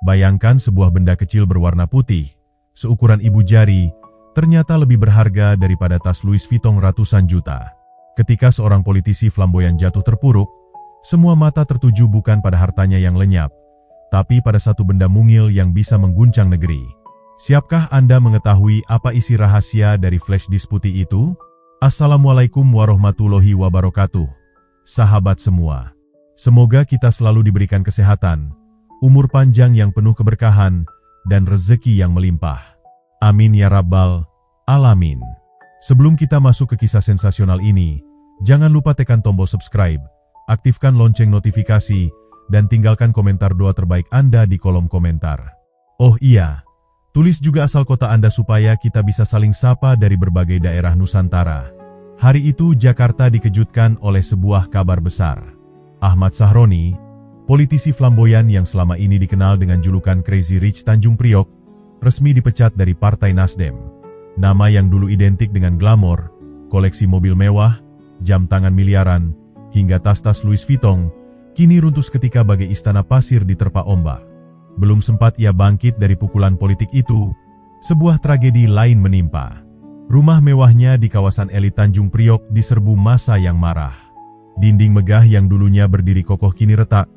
Bayangkan sebuah benda kecil berwarna putih, seukuran ibu jari, ternyata lebih berharga daripada tas Louis Vuitton ratusan juta. Ketika seorang politisi flamboyan jatuh terpuruk, semua mata tertuju bukan pada hartanya yang lenyap, tapi pada satu benda mungil yang bisa mengguncang negeri. Siapkah Anda mengetahui apa isi rahasia dari flash disk putih itu? Assalamualaikum warahmatullahi wabarakatuh. Sahabat semua, semoga kita selalu diberikan kesehatan, umur panjang yang penuh keberkahan, dan rezeki yang melimpah. Amin ya rabbal alamin. Sebelum kita masuk ke kisah sensasional ini, jangan lupa tekan tombol subscribe, aktifkan lonceng notifikasi, dan tinggalkan komentar doa terbaik Anda di kolom komentar. Oh iya, tulis juga asal kota Anda supaya kita bisa saling sapa dari berbagai daerah Nusantara. Hari itu Jakarta dikejutkan oleh sebuah kabar besar. Ahmad Sahroni, politisi flamboyan yang selama ini dikenal dengan julukan Crazy Rich Tanjung Priok, resmi dipecat dari Partai Nasdem. Nama yang dulu identik dengan glamor, koleksi mobil mewah, jam tangan miliaran, hingga tas-tas Louis Vuitton, kini runtuh seketika bagai istana pasir diterpa ombak. Belum sempat ia bangkit dari pukulan politik itu, sebuah tragedi lain menimpa. Rumah mewahnya di kawasan elit Tanjung Priok diserbu massa yang marah. Dinding megah yang dulunya berdiri kokoh kini retak,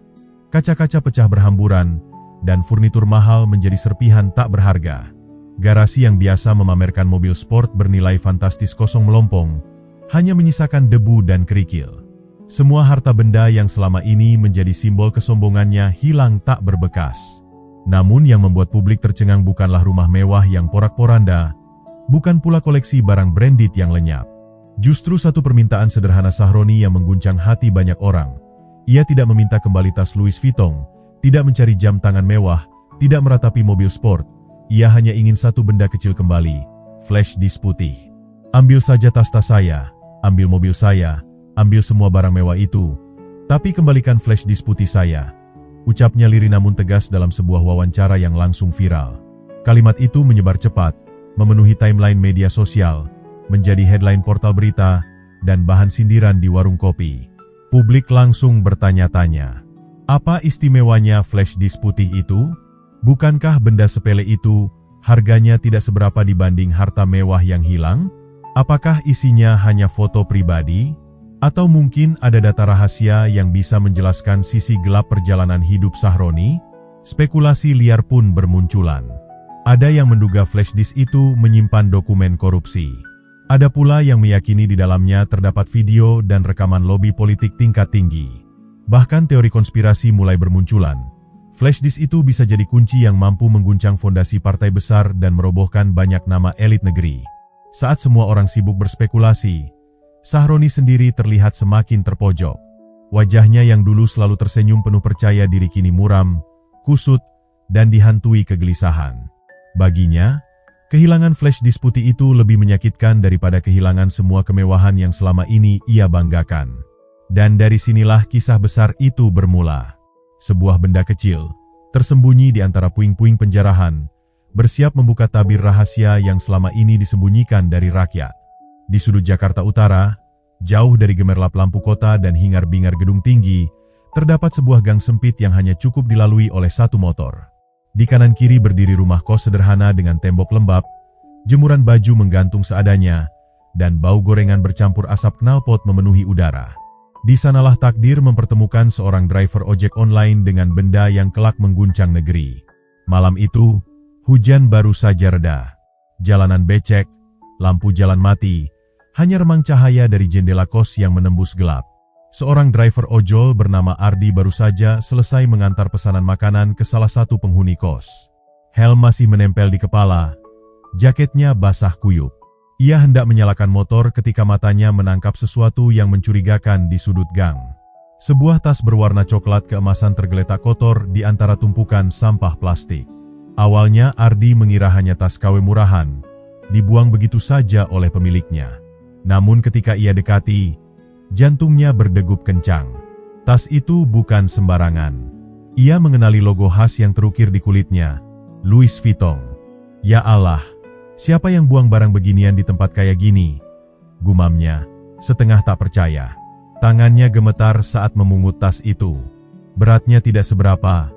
kaca-kaca pecah berhamburan, dan furnitur mahal menjadi serpihan tak berharga. Garasi yang biasa memamerkan mobil sport bernilai fantastis kosong melompong, hanya menyisakan debu dan kerikil. Semua harta benda yang selama ini menjadi simbol kesombongannya hilang tak berbekas. Namun yang membuat publik tercengang bukanlah rumah mewah yang porak-poranda, bukan pula koleksi barang branded yang lenyap. Justru satu permintaan sederhana Sahroni yang mengguncang hati banyak orang. Ia tidak meminta kembali tas Louis Vuitton, tidak mencari jam tangan mewah, tidak meratapi mobil sport. Ia hanya ingin satu benda kecil kembali, flash disk putih. Ambil saja tas-tas saya, ambil mobil saya, ambil semua barang mewah itu, tapi kembalikan flash disk putih saya. Ucapnya lirih namun tegas dalam sebuah wawancara yang langsung viral. Kalimat itu menyebar cepat, memenuhi timeline media sosial, menjadi headline portal berita, dan bahan sindiran di warung kopi. Publik langsung bertanya-tanya, apa istimewanya flash disk putih itu? Bukankah benda sepele itu harganya tidak seberapa dibanding harta mewah yang hilang? Apakah isinya hanya foto pribadi? Atau mungkin ada data rahasia yang bisa menjelaskan sisi gelap perjalanan hidup Sahroni? Spekulasi liar pun bermunculan. Ada yang menduga flash disk itu menyimpan dokumen korupsi. Ada pula yang meyakini di dalamnya terdapat video dan rekaman lobi politik tingkat tinggi. Bahkan teori konspirasi mulai bermunculan. Flash disk itu bisa jadi kunci yang mampu mengguncang fondasi partai besar dan merobohkan banyak nama elit negeri. Saat semua orang sibuk berspekulasi, Sahroni sendiri terlihat semakin terpojok. Wajahnya yang dulu selalu tersenyum penuh percaya diri kini muram, kusut, dan dihantui kegelisahan. Baginya, kehilangan flash disk putih itu lebih menyakitkan daripada kehilangan semua kemewahan yang selama ini ia banggakan. Dan dari sinilah kisah besar itu bermula. Sebuah benda kecil, tersembunyi di antara puing-puing penjarahan, bersiap membuka tabir rahasia yang selama ini disembunyikan dari rakyat. Di sudut Jakarta Utara, jauh dari gemerlap lampu kota dan hingar-bingar gedung tinggi, terdapat sebuah gang sempit yang hanya cukup dilalui oleh satu motor. Di kanan kiri berdiri rumah kos sederhana dengan tembok lembab, jemuran baju menggantung seadanya, dan bau gorengan bercampur asap knalpot memenuhi udara. Di sanalah takdir mempertemukan seorang driver ojek online dengan benda yang kelak mengguncang negeri. Malam itu, hujan baru saja reda. Jalanan becek, lampu jalan mati, hanya remang cahaya dari jendela kos yang menembus gelap. Seorang driver ojol bernama Ardi baru saja selesai mengantar pesanan makanan ke salah satu penghuni kos. Helm masih menempel di kepala, jaketnya basah kuyup. Ia hendak menyalakan motor ketika matanya menangkap sesuatu yang mencurigakan di sudut gang. Sebuah tas berwarna coklat keemasan tergeletak kotor di antara tumpukan sampah plastik. Awalnya Ardi mengira hanya tas KW murahan, dibuang begitu saja oleh pemiliknya. Namun ketika ia dekati, jantungnya berdegup kencang. Tas itu bukan sembarangan. Ia mengenali logo khas yang terukir di kulitnya, Louis Vuitton. Ya Allah, siapa yang buang barang beginian di tempat kayak gini? Gumamnya, setengah tak percaya. Tangannya gemetar saat memungut tas itu. Beratnya tidak seberapa,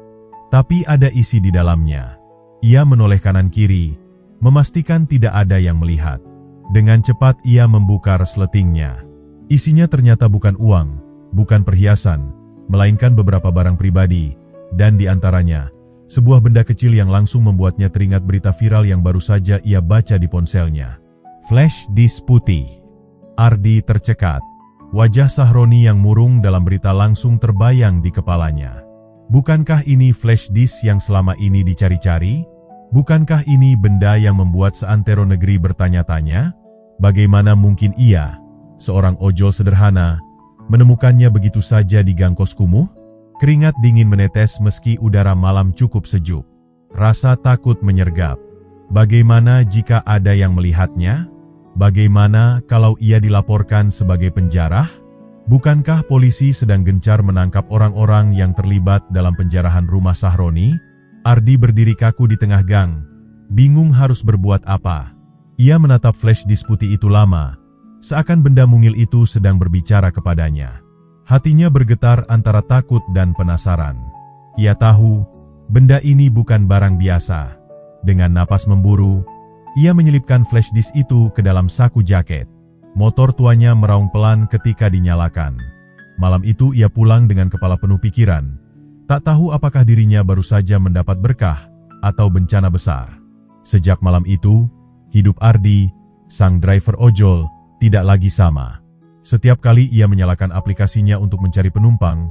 Tapi ada isi di dalamnya. Ia menoleh kanan-kiri, memastikan tidak ada yang melihat. Dengan cepat ia membuka resletingnya. Isinya ternyata bukan uang, bukan perhiasan, melainkan beberapa barang pribadi, dan di antaranya, sebuah benda kecil yang langsung membuatnya teringat berita viral yang baru saja ia baca di ponselnya. Flash disk putih. Ardi tercekat. Wajah Sahroni yang murung dalam berita langsung terbayang di kepalanya. Bukankah ini flash disk yang selama ini dicari-cari? Bukankah ini benda yang membuat seantero negeri bertanya-tanya? Bagaimana mungkin ia, seorang ojol sederhana, menemukannya begitu saja di gang kos kumuh? Keringat dingin menetes meski udara malam cukup sejuk. Rasa takut menyergap. Bagaimana jika ada yang melihatnya? Bagaimana kalau ia dilaporkan sebagai penjarah? Bukankah polisi sedang gencar menangkap orang-orang yang terlibat dalam penjarahan rumah Sahroni? Ardi berdiri kaku di tengah gang, bingung harus berbuat apa. Ia menatap flash disk putih itu lama, seakan benda mungil itu sedang berbicara kepadanya. Hatinya bergetar antara takut dan penasaran. Ia tahu, benda ini bukan barang biasa. Dengan napas memburu, ia menyelipkan flash disk itu ke dalam saku jaket. Motor tuanya meraung pelan ketika dinyalakan. Malam itu ia pulang dengan kepala penuh pikiran. Tak tahu apakah dirinya baru saja mendapat berkah atau bencana besar. Sejak malam itu, hidup Ardi, sang driver ojol, tidak lagi sama. Setiap kali ia menyalakan aplikasinya untuk mencari penumpang,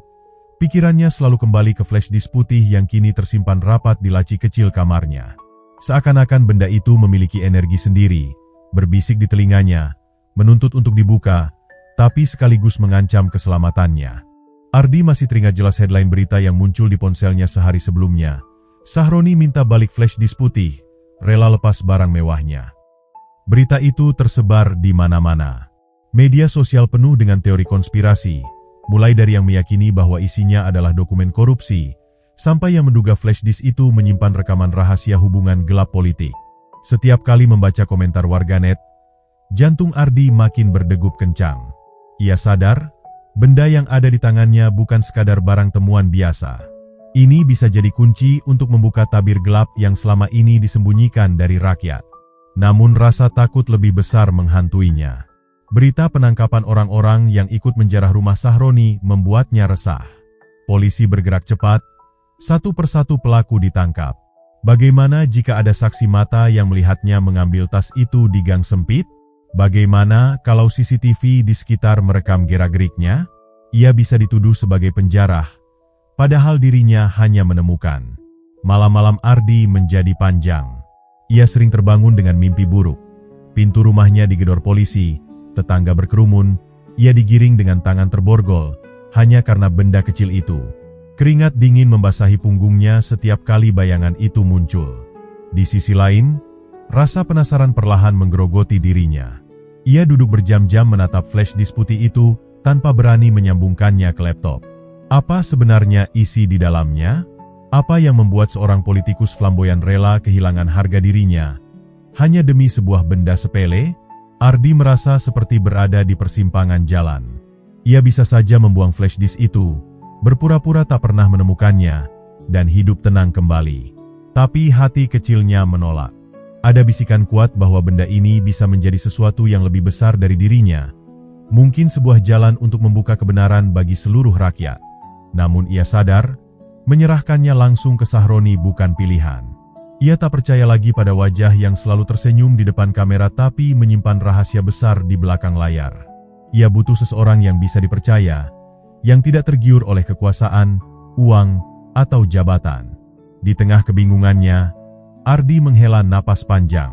pikirannya selalu kembali ke flash disk putih yang kini tersimpan rapat di laci kecil kamarnya. Seakan-akan benda itu memiliki energi sendiri, berbisik di telinganya, menuntut untuk dibuka, tapi sekaligus mengancam keselamatannya. Ardi masih teringat jelas headline berita yang muncul di ponselnya sehari sebelumnya. Sahroni minta balik flash disk putih, rela lepas barang mewahnya. Berita itu tersebar di mana-mana. Media sosial penuh dengan teori konspirasi, mulai dari yang meyakini bahwa isinya adalah dokumen korupsi, sampai yang menduga flash disk itu menyimpan rekaman rahasia hubungan gelap politik. Setiap kali membaca komentar warganet, jantung Ardi makin berdegup kencang. Ia sadar, benda yang ada di tangannya bukan sekadar barang temuan biasa. Ini bisa jadi kunci untuk membuka tabir gelap yang selama ini disembunyikan dari rakyat. Namun rasa takut lebih besar menghantuinya. Berita penangkapan orang-orang yang ikut menjarah rumah Sahroni membuatnya resah. Polisi bergerak cepat, satu persatu pelaku ditangkap. Bagaimana jika ada saksi mata yang melihatnya mengambil tas itu di gang sempit? Bagaimana kalau CCTV di sekitar merekam gerak-geriknya? Ia bisa dituduh sebagai penjarah, padahal dirinya hanya menemukan. Malam-malam Ardi menjadi panjang. Ia sering terbangun dengan mimpi buruk. Pintu rumahnya digedor polisi, tetangga berkerumun, ia digiring dengan tangan terborgol, hanya karena benda kecil itu. Keringat dingin membasahi punggungnya setiap kali bayangan itu muncul. Di sisi lain, rasa penasaran perlahan menggerogoti dirinya. Ia duduk berjam-jam menatap flash disk putih itu tanpa berani menyambungkannya ke laptop. Apa sebenarnya isi di dalamnya? Apa yang membuat seorang politikus flamboyan rela kehilangan harga dirinya hanya demi sebuah benda sepele? Ardi merasa seperti berada di persimpangan jalan. Ia bisa saja membuang flash disk itu, berpura-pura tak pernah menemukannya, dan hidup tenang kembali. Tapi hati kecilnya menolak. Ada bisikan kuat bahwa benda ini bisa menjadi sesuatu yang lebih besar dari dirinya. Mungkin sebuah jalan untuk membuka kebenaran bagi seluruh rakyat. Namun ia sadar, menyerahkannya langsung ke Sahroni bukan pilihan. Ia tak percaya lagi pada wajah yang selalu tersenyum di depan kamera tapi menyimpan rahasia besar di belakang layar. Ia butuh seseorang yang bisa dipercaya, yang tidak tergiur oleh kekuasaan, uang, atau jabatan. Di tengah kebingungannya, Ardi menghela napas panjang.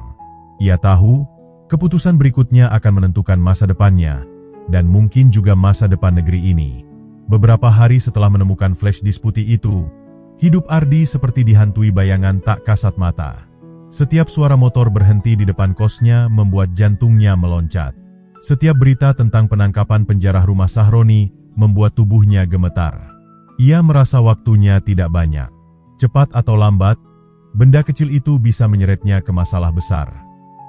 Ia tahu, keputusan berikutnya akan menentukan masa depannya, dan mungkin juga masa depan negeri ini. Beberapa hari setelah menemukan flash disk putih itu, hidup Ardi seperti dihantui bayangan tak kasat mata. Setiap suara motor berhenti di depan kosnya membuat jantungnya meloncat. Setiap berita tentang penangkapan penjarah rumah Sahroni membuat tubuhnya gemetar. Ia merasa waktunya tidak banyak. Cepat atau lambat, benda kecil itu bisa menyeretnya ke masalah besar.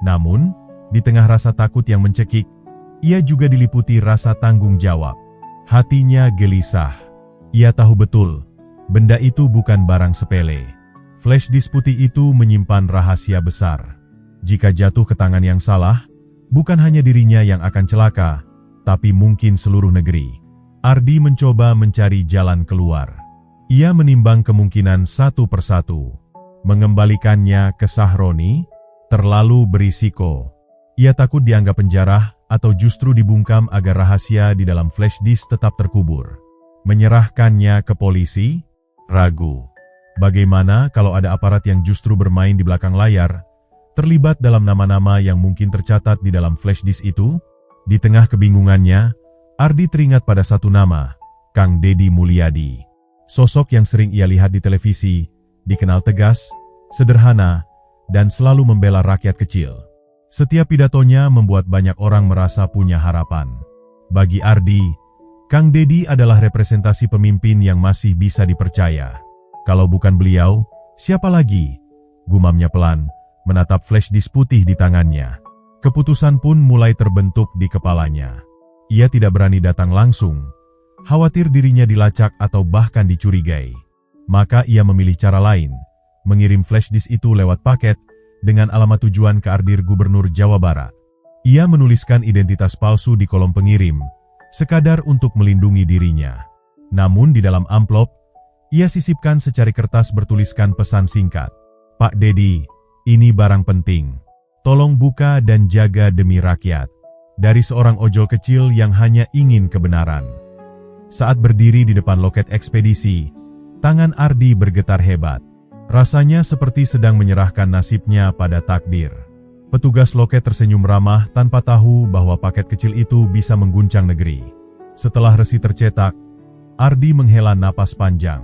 Namun, di tengah rasa takut yang mencekik, ia juga diliputi rasa tanggung jawab. Hatinya gelisah. Ia tahu betul Benda itu bukan barang sepele. Flash disk putih itu menyimpan rahasia besar. Jika jatuh ke tangan yang salah, bukan hanya dirinya yang akan celaka, tapi mungkin seluruh negeri. Ardi mencoba mencari jalan keluar. Ia menimbang kemungkinan satu persatu. Mengembalikannya ke Sahroni terlalu berisiko. Ia takut dianggap penjara atau justru dibungkam agar rahasia di dalam flash disk tetap terkubur. Menyerahkannya ke polisi? Ragu. Bagaimana kalau ada aparat yang justru bermain di belakang layar, terlibat dalam nama-nama yang mungkin tercatat di dalam flash disk itu? Di tengah kebingungannya, Ardi teringat pada satu nama, Kang Deddy Mulyadi. Sosok yang sering ia lihat di televisi, dikenal tegas, sederhana, dan selalu membela rakyat kecil. Setiap pidatonya membuat banyak orang merasa punya harapan. Bagi Ardi, Kang Deddy adalah representasi pemimpin yang masih bisa dipercaya. Kalau bukan beliau, siapa lagi? Gumamnya pelan, menatap flash disk putih di tangannya. Keputusan pun mulai terbentuk di kepalanya. Ia tidak berani datang langsung, khawatir dirinya dilacak atau bahkan dicurigai. Maka ia memilih cara lain, mengirim flash disk itu lewat paket dengan alamat tujuan ke Ardir Gubernur Jawa Barat. Ia menuliskan identitas palsu di kolom pengirim, sekadar untuk melindungi dirinya. Namun di dalam amplop, ia sisipkan secari kertas bertuliskan pesan singkat. Pak Deddy, ini barang penting. Tolong buka dan jaga demi rakyat. Dari seorang ojol kecil yang hanya ingin kebenaran. Saat berdiri di depan loket ekspedisi, tangan Ardi bergetar hebat. Rasanya seperti sedang menyerahkan nasibnya pada takdir. Petugas loket tersenyum ramah tanpa tahu bahwa paket kecil itu bisa mengguncang negeri. Setelah resi tercetak, Ardi menghela napas panjang.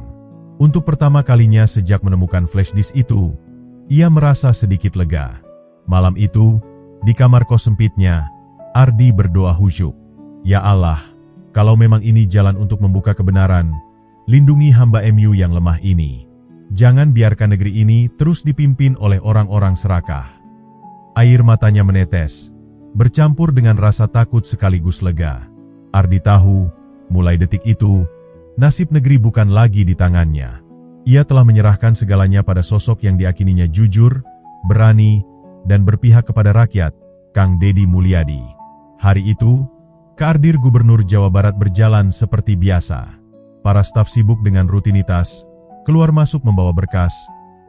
Untuk pertama kalinya sejak menemukan flash disk itu, ia merasa sedikit lega. Malam itu, di kamar kos sempitnya, Ardi berdoa khusyuk. Ya Allah, kalau memang ini jalan untuk membuka kebenaran, lindungi hamba MU yang lemah ini. Jangan biarkan negeri ini terus dipimpin oleh orang-orang serakah. Air matanya menetes, bercampur dengan rasa takut sekaligus lega. Ardi tahu, mulai detik itu, nasib negeri bukan lagi di tangannya. Ia telah menyerahkan segalanya pada sosok yang diakininya jujur, berani, dan berpihak kepada rakyat, Kang Deddy Mulyadi. Hari itu, ke Ardir Gubernur Jawa Barat berjalan seperti biasa. Para staf sibuk dengan rutinitas, keluar masuk membawa berkas,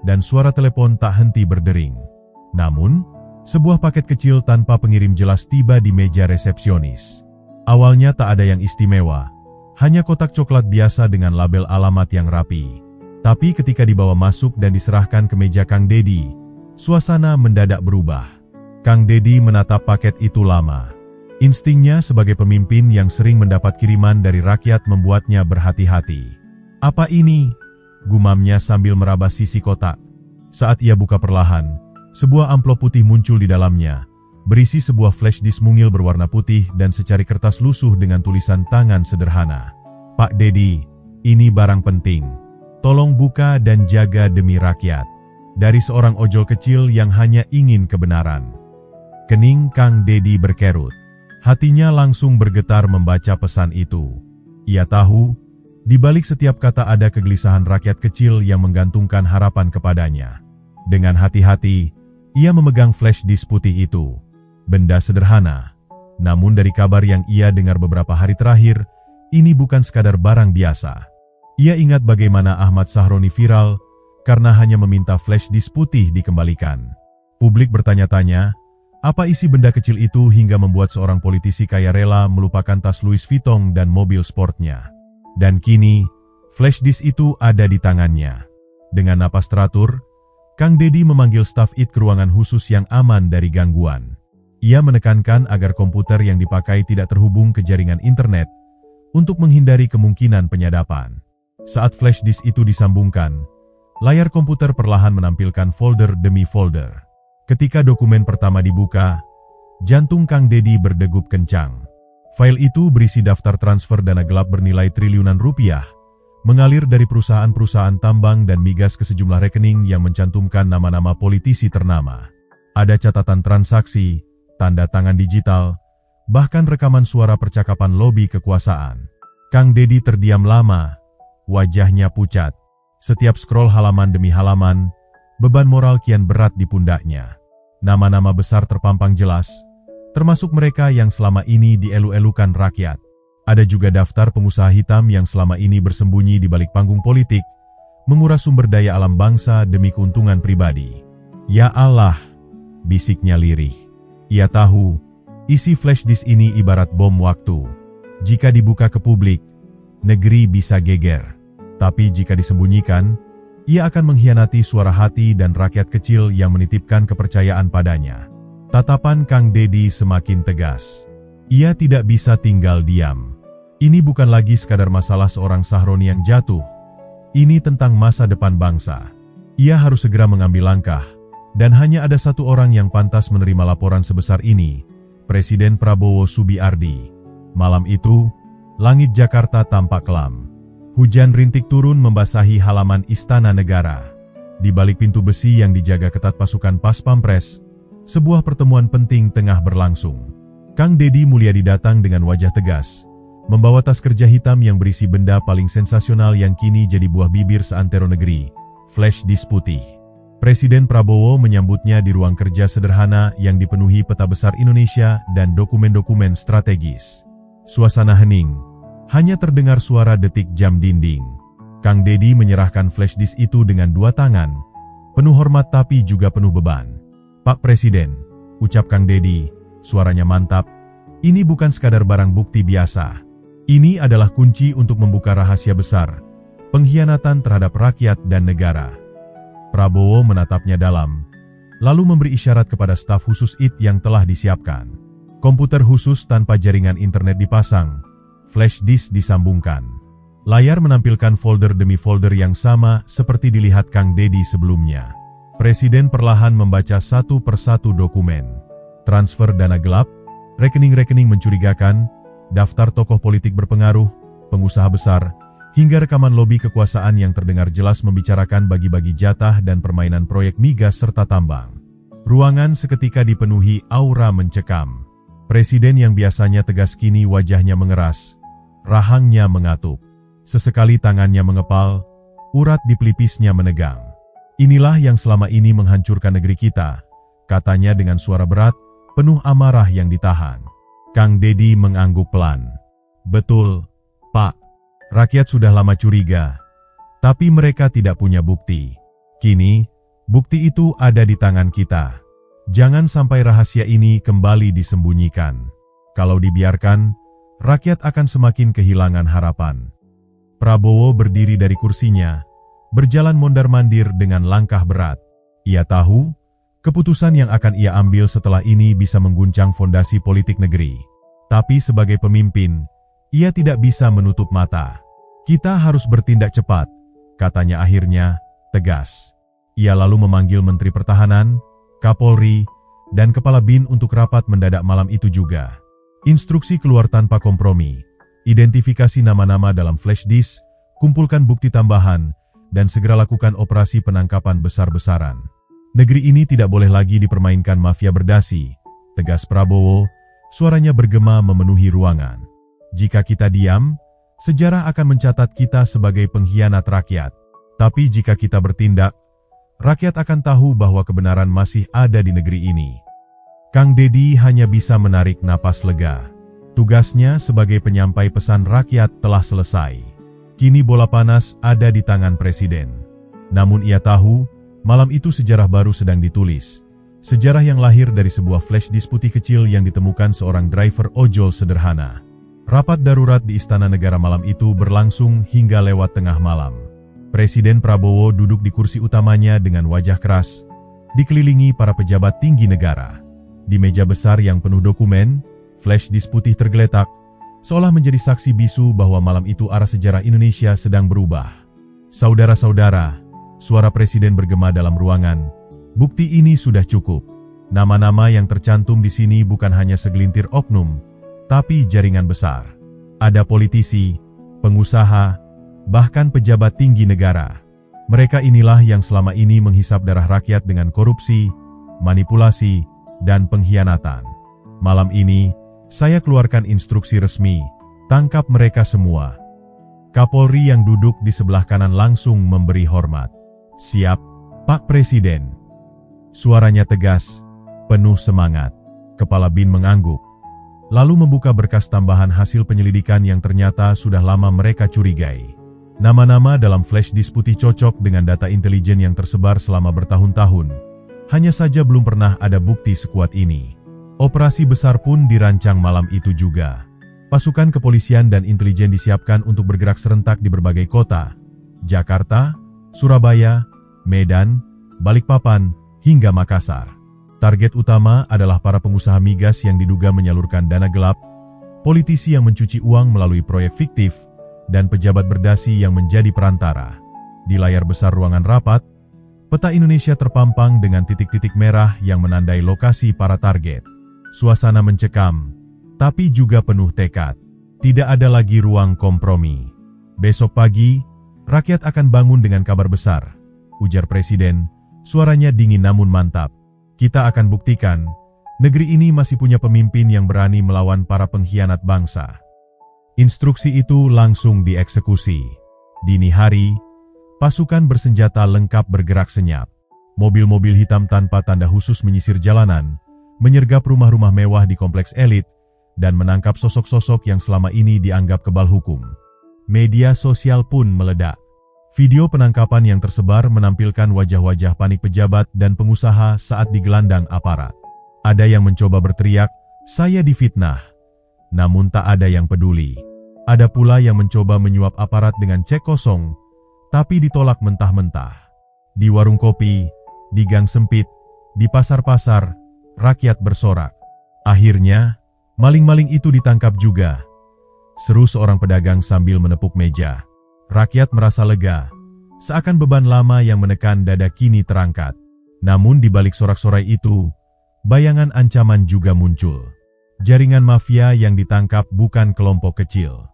dan suara telepon tak henti berdering. Namun, sebuah paket kecil tanpa pengirim jelas tiba di meja resepsionis. Awalnya tak ada yang istimewa, hanya kotak coklat biasa dengan label alamat yang rapi. Tapi ketika dibawa masuk dan diserahkan ke meja Kang Deddy, suasana mendadak berubah. Kang Deddy menatap paket itu lama. Instingnya sebagai pemimpin yang sering mendapat kiriman dari rakyat membuatnya berhati-hati. Apa ini? Gumamnya sambil meraba sisi kotak. Saat ia buka perlahan, sebuah amplop putih muncul di dalamnya, berisi sebuah flash disk mungil berwarna putih dan secari kertas lusuh dengan tulisan tangan sederhana. Pak Deddy, ini barang penting. Tolong buka dan jaga demi rakyat. Dari seorang ojol kecil yang hanya ingin kebenaran. Kening Kang Deddy berkerut. Hatinya langsung bergetar membaca pesan itu. Ia tahu, di balik setiap kata ada kegelisahan rakyat kecil yang menggantungkan harapan kepadanya. Dengan hati-hati, ia memegang flash disk putih itu. Benda sederhana, namun dari kabar yang ia dengar beberapa hari terakhir, ini bukan sekadar barang biasa. Ia ingat bagaimana Ahmad Sahroni viral karena hanya meminta flash disk putih dikembalikan. Publik bertanya-tanya, apa isi benda kecil itu hingga membuat seorang politisi kaya rela melupakan tas Louis Vuitton dan mobil sportnya. Dan kini, flash disk itu ada di tangannya. Dengan napas teratur, Kang Deddy memanggil staf IT ke ruangan khusus yang aman dari gangguan. Ia menekankan agar komputer yang dipakai tidak terhubung ke jaringan internet untuk menghindari kemungkinan penyadapan. Saat flash disk itu disambungkan, layar komputer perlahan menampilkan folder demi folder. Ketika dokumen pertama dibuka, jantung Kang Deddy berdegup kencang. File itu berisi daftar transfer dana gelap bernilai triliunan rupiah, mengalir dari perusahaan-perusahaan tambang dan migas ke sejumlah rekening yang mencantumkan nama-nama politisi ternama. Ada catatan transaksi, tanda tangan digital, bahkan rekaman suara percakapan lobi kekuasaan. Kang Deddy terdiam lama, wajahnya pucat. Setiap scroll halaman demi halaman, beban moral kian berat di pundaknya. Nama-nama besar terpampang jelas, termasuk mereka yang selama ini dielu-elukan rakyat. Ada juga daftar pengusaha hitam yang selama ini bersembunyi di balik panggung politik, menguras sumber daya alam bangsa demi keuntungan pribadi. Ya Allah, bisiknya lirih. Ia tahu, isi flash disk ini ibarat bom waktu. Jika dibuka ke publik, negeri bisa geger. Tapi jika disembunyikan, ia akan mengkhianati suara hati dan rakyat kecil yang menitipkan kepercayaan padanya. Tatapan Kang Deddy semakin tegas. Ia tidak bisa tinggal diam. Ini bukan lagi sekadar masalah seorang Sahroni yang jatuh. Ini tentang masa depan bangsa. Ia harus segera mengambil langkah, dan hanya ada satu orang yang pantas menerima laporan sebesar ini, Presiden Prabowo Subiardi. Malam itu, langit Jakarta tampak kelam. Hujan rintik turun membasahi halaman Istana Negara. Di balik pintu besi yang dijaga ketat pasukan Pas Pampres, sebuah pertemuan penting tengah berlangsung. Kang Deddy Mulyadi datang dengan wajah tegas, membawa tas kerja hitam yang berisi benda paling sensasional yang kini jadi buah bibir seantero negeri, flash disk putih. Presiden Prabowo menyambutnya di ruang kerja sederhana yang dipenuhi peta besar Indonesia dan dokumen-dokumen strategis. Suasana hening. Hanya terdengar suara detik jam dinding. Kang Deddy menyerahkan flash disk itu dengan dua tangan, penuh hormat tapi juga penuh beban. "Pak Presiden," ucap Kang Deddy, suaranya mantap, "ini bukan sekadar barang bukti biasa. Ini adalah kunci untuk membuka rahasia besar, pengkhianatan terhadap rakyat dan negara." Prabowo menatapnya dalam, lalu memberi isyarat kepada staf khusus IT yang telah disiapkan. Komputer khusus tanpa jaringan internet dipasang, flash disk disambungkan. Layar menampilkan folder demi folder yang sama seperti dilihat Kang Deddy sebelumnya. Presiden perlahan membaca satu persatu dokumen. Transfer dana gelap, rekening-rekening mencurigakan, daftar tokoh politik berpengaruh, pengusaha besar, hingga rekaman lobi kekuasaan yang terdengar jelas membicarakan bagi-bagi jatah dan permainan proyek migas serta tambang. Ruangan seketika dipenuhi aura mencekam. Presiden yang biasanya tegas kini wajahnya mengeras, rahangnya mengatup. Sesekali tangannya mengepal, urat di pelipisnya menegang. "Inilah yang selama ini menghancurkan negeri kita," katanya dengan suara berat, penuh amarah yang ditahan. Kang Deddy mengangguk pelan. "Betul, Pak. Rakyat sudah lama curiga, tapi mereka tidak punya bukti. Kini, bukti itu ada di tangan kita. Jangan sampai rahasia ini kembali disembunyikan. Kalau dibiarkan, rakyat akan semakin kehilangan harapan." Prabowo berdiri dari kursinya, berjalan mondar-mandir dengan langkah berat. Ia tahu, keputusan yang akan ia ambil setelah ini bisa mengguncang fondasi politik negeri. Tapi sebagai pemimpin, ia tidak bisa menutup mata. "Kita harus bertindak cepat," katanya akhirnya, tegas. Ia lalu memanggil Menteri Pertahanan, Kapolri, dan Kepala BIN untuk rapat mendadak malam itu juga. Instruksi keluar tanpa kompromi. Identifikasi nama-nama dalam flash disk, kumpulkan bukti tambahan, dan segera lakukan operasi penangkapan besar-besaran. Negeri ini tidak boleh lagi dipermainkan mafia berdasi, tegas Prabowo, suaranya bergema memenuhi ruangan. "Jika kita diam, sejarah akan mencatat kita sebagai pengkhianat rakyat. Tapi jika kita bertindak, rakyat akan tahu bahwa kebenaran masih ada di negeri ini." Kang Deddy hanya bisa menarik napas lega. Tugasnya sebagai penyampai pesan rakyat telah selesai. Kini bola panas ada di tangan Presiden. Namun ia tahu, malam itu sejarah baru sedang ditulis. Sejarah yang lahir dari sebuah flash disk putih kecil yang ditemukan seorang driver ojol sederhana. Rapat darurat di Istana Negara malam itu berlangsung hingga lewat tengah malam. Presiden Prabowo duduk di kursi utamanya dengan wajah keras, dikelilingi para pejabat tinggi negara. Di meja besar yang penuh dokumen, flash disk putih tergeletak, seolah menjadi saksi bisu bahwa malam itu arah sejarah Indonesia sedang berubah. "Saudara-saudara," suara Presiden bergema dalam ruangan, "bukti ini sudah cukup. Nama-nama yang tercantum di sini bukan hanya segelintir oknum, tapi jaringan besar. Ada politisi, pengusaha, bahkan pejabat tinggi negara. Mereka inilah yang selama ini menghisap darah rakyat dengan korupsi, manipulasi, dan pengkhianatan. Malam ini, saya keluarkan instruksi resmi, tangkap mereka semua." Kapolri yang duduk di sebelah kanan langsung memberi hormat. "Siap, Pak Presiden." Suaranya tegas, penuh semangat. Kepala BIN mengangguk, lalu membuka berkas tambahan hasil penyelidikan yang ternyata sudah lama mereka curigai. Nama-nama dalam flash disk putih cocok dengan data intelijen yang tersebar selama bertahun-tahun. Hanya saja belum pernah ada bukti sekuat ini. Operasi besar pun dirancang malam itu juga. Pasukan kepolisian dan intelijen disiapkan untuk bergerak serentak di berbagai kota, Jakarta, Surabaya, Medan, Balikpapan, hingga Makassar. Target utama adalah para pengusaha migas yang diduga menyalurkan dana gelap, politisi yang mencuci uang melalui proyek fiktif, dan pejabat berdasi yang menjadi perantara. Di layar besar ruangan rapat, peta Indonesia terpampang dengan titik-titik merah yang menandai lokasi para target. Suasana mencekam, tapi juga penuh tekad. Tidak ada lagi ruang kompromi. "Besok pagi, rakyat akan bangun dengan kabar besar," ujar Presiden, suaranya dingin namun mantap. "Kita akan buktikan, negeri ini masih punya pemimpin yang berani melawan para pengkhianat bangsa." Instruksi itu langsung dieksekusi. Dini hari, pasukan bersenjata lengkap bergerak senyap. Mobil-mobil hitam tanpa tanda khusus menyisir jalanan, menyergap rumah-rumah mewah di kompleks elit, dan menangkap sosok-sosok yang selama ini dianggap kebal hukum. Media sosial pun meledak. Video penangkapan yang tersebar menampilkan wajah-wajah panik pejabat dan pengusaha saat digelandang aparat. Ada yang mencoba berteriak, "Saya difitnah," namun tak ada yang peduli. Ada pula yang mencoba menyuap aparat dengan cek kosong, tapi ditolak mentah-mentah. Di warung kopi, di gang sempit, di pasar-pasar, rakyat bersorak. Akhirnya, maling-maling itu ditangkap juga, seru seorang pedagang sambil menepuk meja. Rakyat merasa lega, seakan beban lama yang menekan dada kini terangkat. Namun di balik sorak-sorai itu, bayangan ancaman juga muncul. Jaringan mafia yang ditangkap bukan kelompok kecil.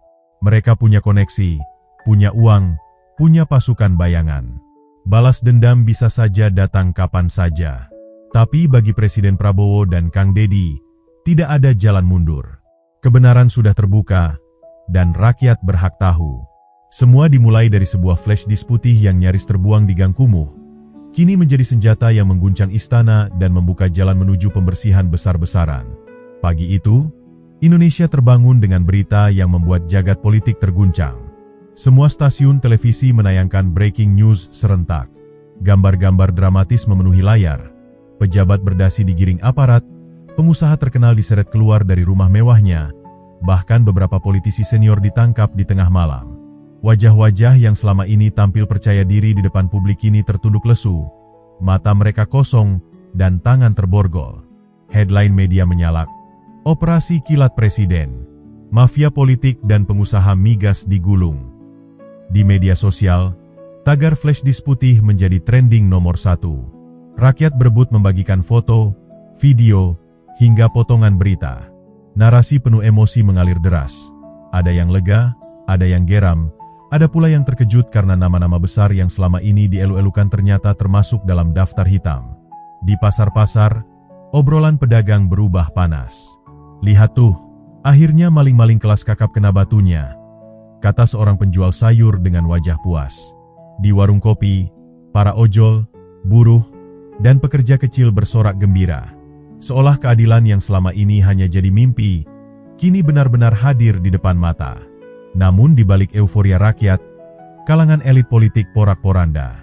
Mereka punya koneksi, punya uang, punya pasukan bayangan. Balas dendam bisa saja datang kapan saja. Tapi bagi Presiden Prabowo dan Kang Deddy, tidak ada jalan mundur. Kebenaran sudah terbuka, dan rakyat berhak tahu. Semua dimulai dari sebuah flash disk putih yang nyaris terbuang di gang kumuh, kini menjadi senjata yang mengguncang istana dan membuka jalan menuju pembersihan besar-besaran. Pagi itu, Indonesia terbangun dengan berita yang membuat jagat politik terguncang. Semua stasiun televisi menayangkan breaking news serentak. Gambar-gambar dramatis memenuhi layar. Pejabat berdasi digiring aparat, pengusaha terkenal diseret keluar dari rumah mewahnya, bahkan beberapa politisi senior ditangkap di tengah malam. Wajah-wajah yang selama ini tampil percaya diri di depan publik kini tertunduk lesu, mata mereka kosong, dan tangan terborgol. Headline media menyalak, "Operasi Kilat Presiden, Mafia Politik dan Pengusaha Migas digulung." Di media sosial, tagar flash disk putih menjadi trending nomor 1. Rakyat berebut membagikan foto, video, hingga potongan berita. Narasi penuh emosi mengalir deras. Ada yang lega, ada yang geram, ada pula yang terkejut karena nama-nama besar yang selama ini dielu-elukan ternyata termasuk dalam daftar hitam. Di pasar-pasar, obrolan pedagang berubah panas. "Lihat tuh, akhirnya maling-maling kelas kakap kena batunya," kata seorang penjual sayur dengan wajah puas. Di warung kopi, para ojol, buruh, dan pekerja kecil bersorak gembira. Seolah keadilan yang selama ini hanya jadi mimpi, kini benar-benar hadir di depan mata. Namun di balik euforia rakyat, kalangan elit politik porak-poranda.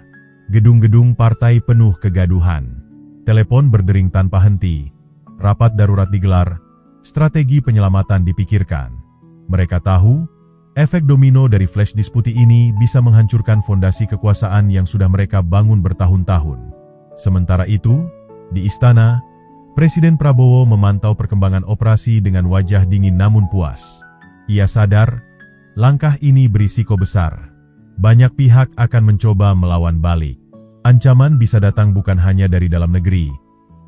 Gedung-gedung partai penuh kegaduhan. Telepon berdering tanpa henti. Rapat darurat digelar, strategi penyelamatan dipikirkan. Mereka tahu, efek domino dari flash disk putih ini bisa menghancurkan fondasi kekuasaan yang sudah mereka bangun bertahun-tahun. Sementara itu, di istana, Presiden Prabowo memantau perkembangan operasi dengan wajah dingin namun puas. Ia sadar, langkah ini berisiko besar. Banyak pihak akan mencoba melawan balik. Ancaman bisa datang bukan hanya dari dalam negeri,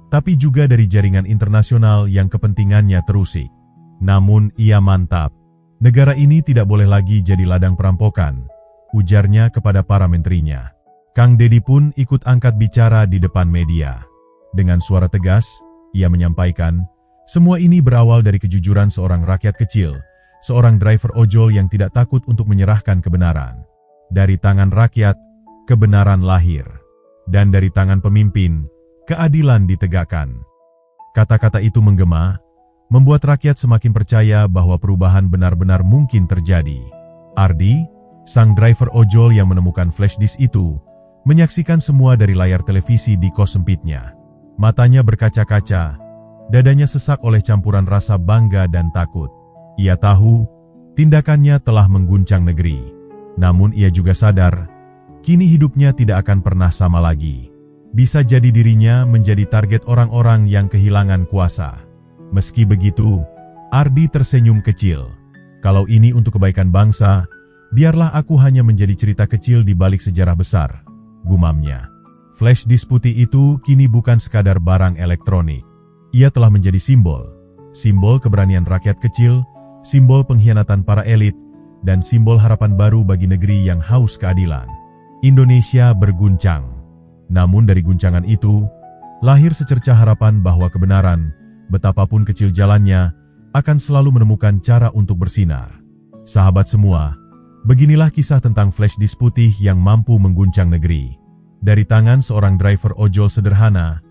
tapi juga dari jaringan internasional yang kepentingannya terusik. Namun ia mantap. Negara ini tidak boleh lagi jadi ladang perampokan, ujarnya kepada para menterinya. Kang Deddy pun ikut angkat bicara di depan media. Dengan suara tegas, ia menyampaikan, semua ini berawal dari kejujuran seorang rakyat kecil, seorang driver ojol yang tidak takut untuk menyerahkan kebenaran. Dari tangan rakyat, kebenaran lahir. Dan dari tangan pemimpin, keadilan ditegakkan. Kata-kata itu menggema, membuat rakyat semakin percaya bahwa perubahan benar-benar mungkin terjadi. Ardi, sang driver ojol yang menemukan flash disk itu, menyaksikan semua dari layar televisi di kos sempitnya. Matanya berkaca-kaca, dadanya sesak oleh campuran rasa bangga dan takut. Ia tahu, tindakannya telah mengguncang negeri. Namun ia juga sadar, kini hidupnya tidak akan pernah sama lagi. Bisa jadi dirinya menjadi target orang-orang yang kehilangan kuasa. Meski begitu, Ardi tersenyum kecil. Kalau ini untuk kebaikan bangsa, biarlah aku hanya menjadi cerita kecil di balik sejarah besar, gumamnya. Flash disk putih itu kini bukan sekadar barang elektronik. Ia telah menjadi simbol keberanian rakyat kecil, simbol pengkhianatan para elit, dan simbol harapan baru bagi negeri yang haus keadilan. Indonesia berguncang. Namun dari guncangan itu, lahir secercah harapan bahwa kebenaran, betapapun kecil jalannya, akan selalu menemukan cara untuk bersinar. Sahabat semua, beginilah kisah tentang flash disk putih yang mampu mengguncang negeri. Dari tangan seorang driver ojol sederhana,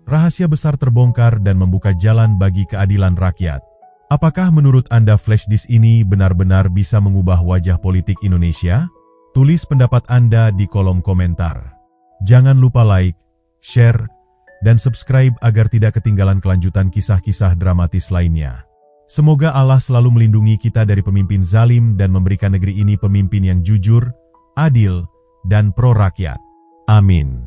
rahasia besar terbongkar dan membuka jalan bagi keadilan rakyat. Apakah menurut Anda flash disk ini benar-benar bisa mengubah wajah politik Indonesia? Tulis pendapat Anda di kolom komentar. Jangan lupa like, share, dan subscribe agar tidak ketinggalan kelanjutan kisah-kisah dramatis lainnya. Semoga Allah selalu melindungi kita dari pemimpin zalim dan memberikan negeri ini pemimpin yang jujur, adil, dan pro-rakyat. Amin.